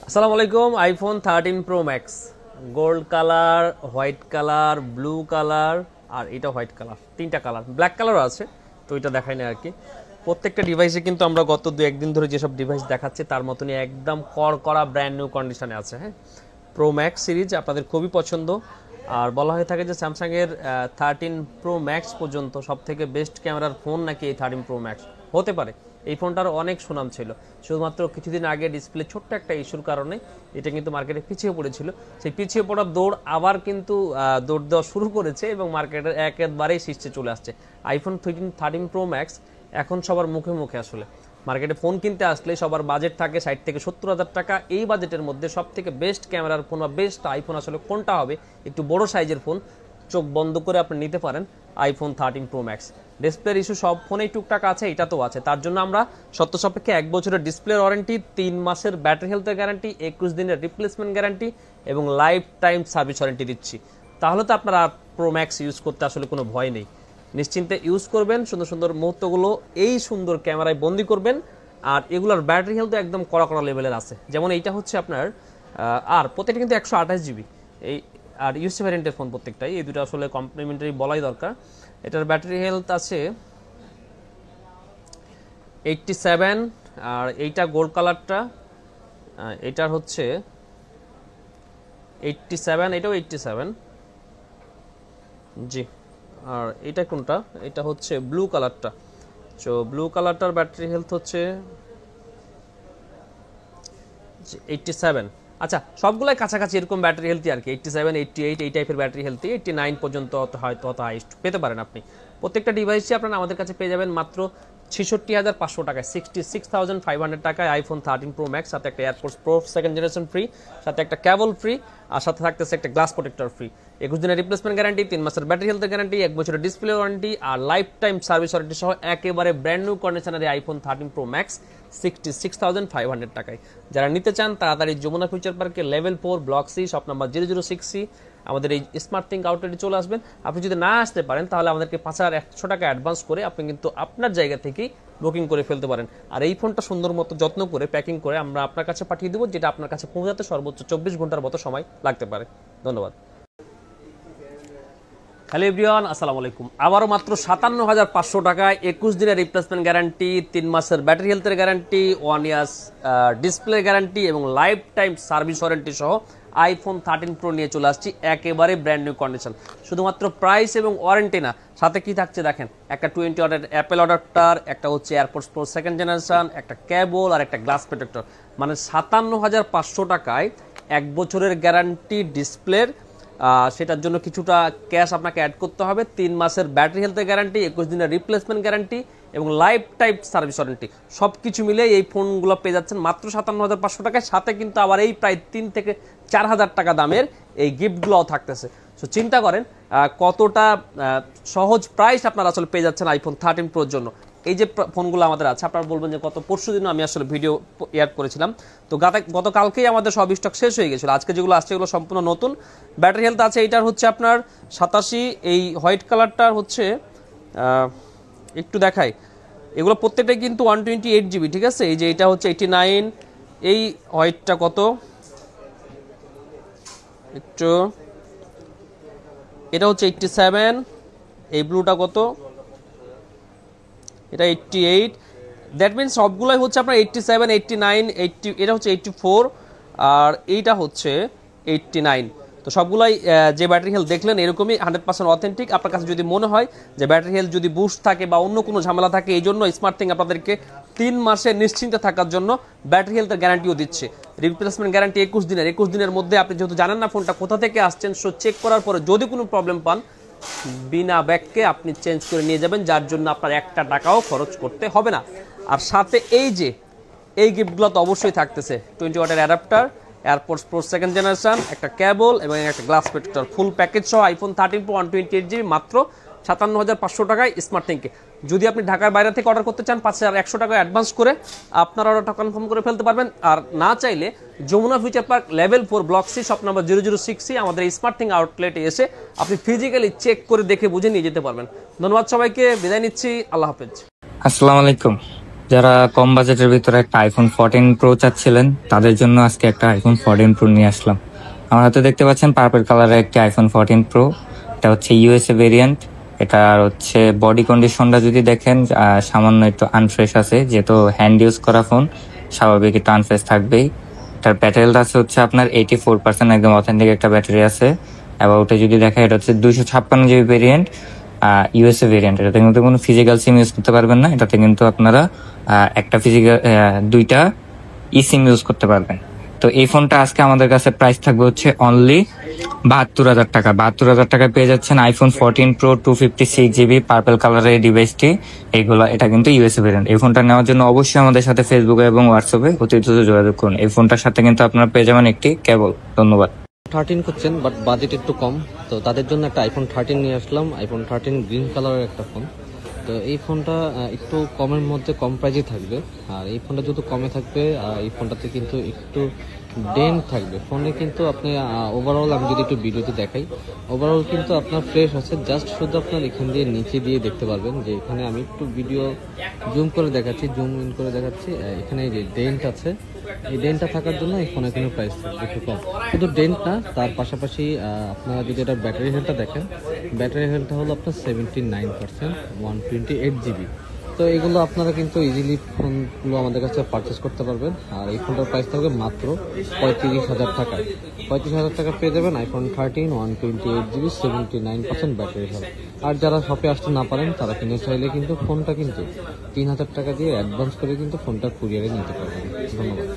আসসালামু আলাইকুম। IPhone 13 pro max gold colour, white colour, blue colour আর এটা হোয়াইট কালার, তিনটা কালার, ব্ল্যাক কালারও আছে, তো এটা দেখাই না আর কি। প্রত্যেকটা ডিভাইসে কিন্তু আমরা গত 2-1 দিন ধরে যেসব ডিভাইস দেখাচ্ছি তার মতনই একদম কড়া ব্র্যান্ড নিউ কন্ডিশনে আছে। হ্যাঁ, প্রো ম্যাক্স সিরিজ আপনাদের খুবই পছন্দ, আর বলা হয়ে থাকে যে স্যামসাংয়ের 13 প্রো ম্যাক্স পর্যন্ত সব থেকে বেস্ট ক্যামেরার ফোন নাকি এই 13 প্রো ম্যাক্স হতে পারে। এই ফোনটার অনেক সুনাম ছিল, শুধুমাত্র কিছুদিন আগে ডিসপ্লে ছোট্ট একটা ইস্যুর কারণে এটা কিন্তু মার্কেটে পিছিয়ে পড়েছিল। সেই পিছিয়ে পড়ার দৌড় আবার কিন্তু দৌড় দেওয়া শুরু করেছে এবং মার্কেটের একেবারেই শীর্ষে চলে আসছে। আইফোন 13 প্রো ম্যাক্স এখন সবার মুখে মুখে। আসলে মার্কেটে ফোন কিনতে আসলে সবার বাজেট থাকে 60 থেকে 70 হাজার টাকা। এই বাজেটের মধ্যে সব থেকে বেস্ট ক্যামেরার ফোন বা বেস্ট আইফোন আসলে কোনটা হবে, একটু বড় সাইজের ফোন, চোখ বন্ধ করে আপনি নিতে পারেন আইফোন 13 প্রো ম্যাক্স। ডিসপ্লের ইস্যু সব ফোনেই টুকটাক আছে, এটা তো আছে। তার জন্য আমরা সত্য সাপেক্ষে 1 বছরের ডিসপ্লের ওয়ারেন্টি, 3 মাসের ব্যাটারি হেলথের গ্যারান্টি, 21 দিনের রিপ্লেসমেন্ট গ্যারান্টি এবং লাইফ টাইম সার্ভিস ওয়ারেন্টি দিচ্ছি। তাহলে তো আপনারা প্রো ম্যাক্স ইউজ করতে আসলে কোনো ভয় নেই, নিশ্চিন্তে ইউজ করবেন। সুন্দর সুন্দর মুহূর্তগুলো এই সুন্দর ক্যামেরায় বন্দি করবেন। আর এগুলোর ব্যাটারি হেলথ একদম কড়া লেভেলের আছে। যেমন এইটা হচ্ছে আপনার আর প্রত্যেকটা কিন্তু 128 জিবি, এই আর ইউসি ভ্যারিয়েন্টের ফোন প্রত্যেকটাই, এই দুটো আসলে কমপ্লিমেন্টারি বলাই দরকার। এটার ব্যাটারি হেলথ আছে 87, আর এইটা গোল্ড কালারটা এটার হচ্ছে 87, এটাও 87 জি। আর এটা কোনটা, এটা হচ্ছে ব্লু কালারটা। তো ব্লু কালারটার ব্যাটারি হেলথ হচ্ছে 87। আচ্ছা, সবগুলাই কাছাকাছি এরকম ব্যাটারি হেলথই আর কি, 87, 88 এই টাইপের ব্যাটারি হেলথই। 89 পর্যন্ত হয়তো হাইস্ট পেতে পারেন আপনি। প্রত্যেকটা ডিভাইসই আপনারা আমাদের কাছে পেয়ে যাবেন মাত্র 66,500 টাকায়, 66,500 টাকায় আইফোন 13 প্রো ম্যাক্স, সাথে একটা airports pro second generation free, সাথে একটা কেবল ফ্রি, আর সাথে থাকতেছে একটা গ্লাস প্রোটেক্টর ফ্রি, 21 দিনের রিপ্লেসমেন্ট গ্যারান্টি, 3 মাসের ব্যাটারি হেলথের গ্যারান্টি, 1 বছরের ডিসপ্লে ওয়ারেন্টি আর লাইফ টাইম সার্ভিস ওয়ারেন্টি সহ একেবারে ব্র্যান্ড নিউ কন্ডিশনের আইফোন 13 প্রো ম্যাক্স 66,500 টাকায়। যারা নিতে চান তাড়াতাড়ি যমুনা ফিউচার পার্কে level 4 block C shop number 006C আমাদের এই স্মার্ট থিঙ্ক আউটলেটে চলে আসবেন। আপনি যদি না আসতে পারেন তাহলে আমাদেরকে 5,100 টাকা অ্যাডভান্স করে আপনি কিন্তু আপনার জায়গা থেকেই বুকিং করে ফেলতে পারেন। আর এই ফোনটা সুন্দর মতো যত্ন করে প্যাকিং করে আমরা আপনার কাছে পাঠিয়ে দেবো, যেটা আপনার কাছে পৌঁছাতে সর্বোচ্চ 24 ঘন্টার মতো সময় লাগতে পারে। ধন্যবাদ। হ্যালো এভরিওয়ান, আসসালামু আলাইকুম। আবারও মাত্র 57,500 টাকায় 21 দিনের রিপ্লেসমেন্ট গ্যারান্টি, 3 মাসের ব্যাটারি হেলথের গ্যারান্টি, 1 ইয়ার্স ডিসপ্লে গ্যারান্টি এবং লাইফ টাইম সার্ভিস ওয়ারেন্টি সহ আইফোন 13 প্রো নিয়ে চলে আসছি একেবারে ব্র্যান্ড নিউ কন্ডিশন। শুধুমাত্র প্রাইস এবং ওয়ারেন্টি না, সাথে কি থাকছে দেখেন, একটা 20 ওয়াটের অ্যাপেল অ্যাডাপ্টার, একটা হচ্ছে এয়ারপোর্টস প্রো সেকেন্ড জেনারেশন, একটা কেবল আর একটা গ্লাস প্রোটেক্টর। মানে 57,500 টাকায় 1 বছরের গ্যারান্টি ডিসপ্লের, সেটার জন্য কিছুটা ক্যাশ আপনাকে অ্যাড করতে হবে, 3 মাসের ব্যাটারি হেলথের গ্যারান্টি, 21 দিনের রিপ্লেসমেন্ট গ্যারান্টি এবং লাইফ টাইম সার্ভিস ওয়ারেন্টি, সব কিছু মিলে এই ফোনগুলো পেয়ে যাচ্ছেন মাত্র 57,500 টাকায়। সাথে কিন্তু আবার এই প্রায় 3 থেকে 4,000 টাকা দামের এই গিফটগুলোও থাকতেছে। সো চিন্তা করেন কতটা সহজ প্রাইস আপনারা আসলে পেয়ে যাচ্ছেন আইফোন 13 প্রোর জন্য। এই যে ফোনগুলো আমাদের আছে, আপনারা বলবেন যে পরশু দিনও আমি আসলে ভিডিও এড করেছিলাম, তো গতকালকেই আমাদের সব স্টক শেষ হয়ে গেছিলো। আজকে যেগুলো আসছে এগুলো সম্পূর্ণ নতুন। ব্যাটারি হেলথ আছে এইটার হচ্ছে আপনার 87, এই হোয়াইট কালারটার হচ্ছে একটু দেখাই, এগুলো প্রত্যেকটাই কিন্তু 128 জিবি, ঠিক আছে। এই যে এটা হচ্ছে 89, এই হোয়াইটটা কত একটু, এটা হচ্ছে 87, এই ব্লুটা কত, এটা 88। দ্যাট মিনস সবগুলোই হচ্ছে আপনার 87, 89, 80, এটা হচ্ছে 84 আর এইটা হচ্ছে 89। তো সবগুলাই যে ব্যাটারি হেলথ দেখলেন এরকমই 100% অথেন্টিক। আপনার কাছে যদি মনে হয় যে ব্যাটারি হেলথ যদি বুস্ট থাকে বা অন্য কোনো ঝামেলা থাকে, এই জন্য স্মার্ট থিং আপনাদেরকে 3 মাসে নিশ্চিন্তে থাকার জন্য ব্যাটারি হেলথের গ্যারান্টিও দিচ্ছে। রিপ্লেসমেন্ট গ্যারান্টি 21 দিনের মধ্যে। আপনি যেহেতু জানেন না ফোনটা কোথা থেকে আসছেন, সো চেক করার পরে যদি কোনো প্রবলেম পান বিনা ব্যাগকে আপনি চেঞ্জ করে নিয়ে যাবেন, যার জন্য আপনার 1 টাকাও খরচ করতে হবে না। আর সাথে এই যে এই গিফটগুলো তো অবশ্যই থাকতেছে, 20 ওয়াটের adapter, airports pro second generation, একটা কেবল এবং একটা গ্লাস প্রোটেক্টর, ফুল প্যাকেজ সহ আইফোন 13 প্রো 128 জিবি মাত্র 57,500 টাকায় স্মার্ট থিংকে। যদি আপনি ঢাকার বাইরে থেকে অর্ডার করতে চান 5,100 টাকা অ্যাডভান্স করে আপনার অর্ডারটা কনফার্ম করে ফেলতে পারবেন। আর না চাইলে Jamuna Future Park level 4 block C shop number 006C আমাদের স্মার্ট থিং আউটলেটে এসে আপনি ফিজিক্যালি চেক করে দেখে বুঝে নিয়ে যেতে পারবেন। ধন্যবাদ সবাইকে, বিদায় নিচ্ছি, আল্লাহ হাফেজ। আসসালামু আলাইকুম। যারা কম বাজেটের ভিতরে একটা আইফোন 14 প্রো চাচ্ছিলেন তাদের জন্য আজকে একটা আইফোন 14 প্রো নিয়ে আসলাম। আমার হাতে দেখতে পাচ্ছেন পার্পল কালারের একটি আইফোন 14 প্রো। এটা হচ্ছে ইউএসএ ভেরিয়েন্ট। এটার হচ্ছে বডি কন্ডিশনটা যদি দেখেন সামান্য একটু আনফ্রেশ আছে, যেহেতু হ্যান্ড ইউজ করা ফোন, স্বাভাবিক একটু আনফ্রেশ থাকবেই। এটার ব্যাটারিটা আছে হচ্ছে আপনার 84%, একদম অথেন্টিক একটা ব্যাটারি আছে। এবং ওটা যদি দেখা, এটা হচ্ছে 256 জিবি ভেরিয়েন্ট, ইউএসএ ভেরিয়েন্ট। এটাতে কিন্তু কোনো ফিজিক্যাল সিম ইউজ করতে পারবেন না। এটাতে কিন্তু আপনারা একটা ফিজিক্যাল, দুইটা ই সিম ইউজ করতে পারবেন। তো এই ফোনটা আজকে আমাদের কাছে প্রাইস থাকবে হচ্ছে অনলি 72,000 টাকা। 72,000 টাকা পেয়ে যাচ্ছেন আইফোন 14 প্রো 256 জিবি পার্পল কালারের এই ডিভাইসটি। এটা কিন্তু ইউএসএ ভেরিয়েন্ট। এই ফোনটা নেওয়ার জন্য অবশ্যই আমাদের সাথে ফেসবুকে এবং হোয়াটসঅ্যাপে অতি দ্রুত যোগাযোগ করুন। এই ফোনটার সাথে কিন্তু আপনারা পেয়ে যাবেন একটি কেবল। ধন্যবাদ। 13 করছেন বাট বাজেট একটু কম, তো তাদের জন্য একটা আইফোন 13 নিয়ে আসলাম। আইফোন 13 গ্রিন কালারের একটা ফোন। তো এই ফোনটা একটু কমের মধ্যে, কম প্রাইজে থাকবে। আর এই ফোনটা যেহেতু কমে থাকবে, এই ফোনটাতে কিন্তু একটু ডেন্ট থাকবে ফোনে, কিন্তু আপনি ওভারঅল আমি যদি একটু ভিডিওতে দেখাই, ওভারঅল কিন্তু আপনার ফ্রেশ আছে। জাস্ট শুধু আপনার এখান দিয়ে নিচে দিয়ে দেখতে পারবেন যে এখানে আমি একটু ভিডিও জুম করে দেখাচ্ছি, জুম ইন করে দেখাচ্ছি, এখানে যে ডেন্ট আছে, এই ডেন্টটা থাকার জন্য এই ফোনের কিন্তু প্রাইস একটু কম। শুধু ডেন্ট না, তার পাশাপাশি আপনারা যদি এটা ব্যাটারি হেলথটা দেখেন, ব্যাটারি হেলথটা হলো আপনার 79%, 128 জিবি। তো এগুলো আপনারা কিন্তু ইজিলি ফোনগুলো আমাদের কাছে পারচেস করতে পারবেন। আর এই ফোনটার প্রাইস থাকবে মাত্র 35,000 টাকায়। 35,000 টাকা পেয়ে যাবেন আইফোন 13, 128 জিবি, 79% ব্যাটারি হেলথ। আর যারা শপে আসতে না পারেন, তারা কিনে চাইলে কিন্তু ফোনটা কিন্তু 3,000 টাকা দিয়ে অ্যাডভান্স করে কিন্তু ফোনটা কুরিয়ারে নিতে পারবেন। ধন্যবাদ।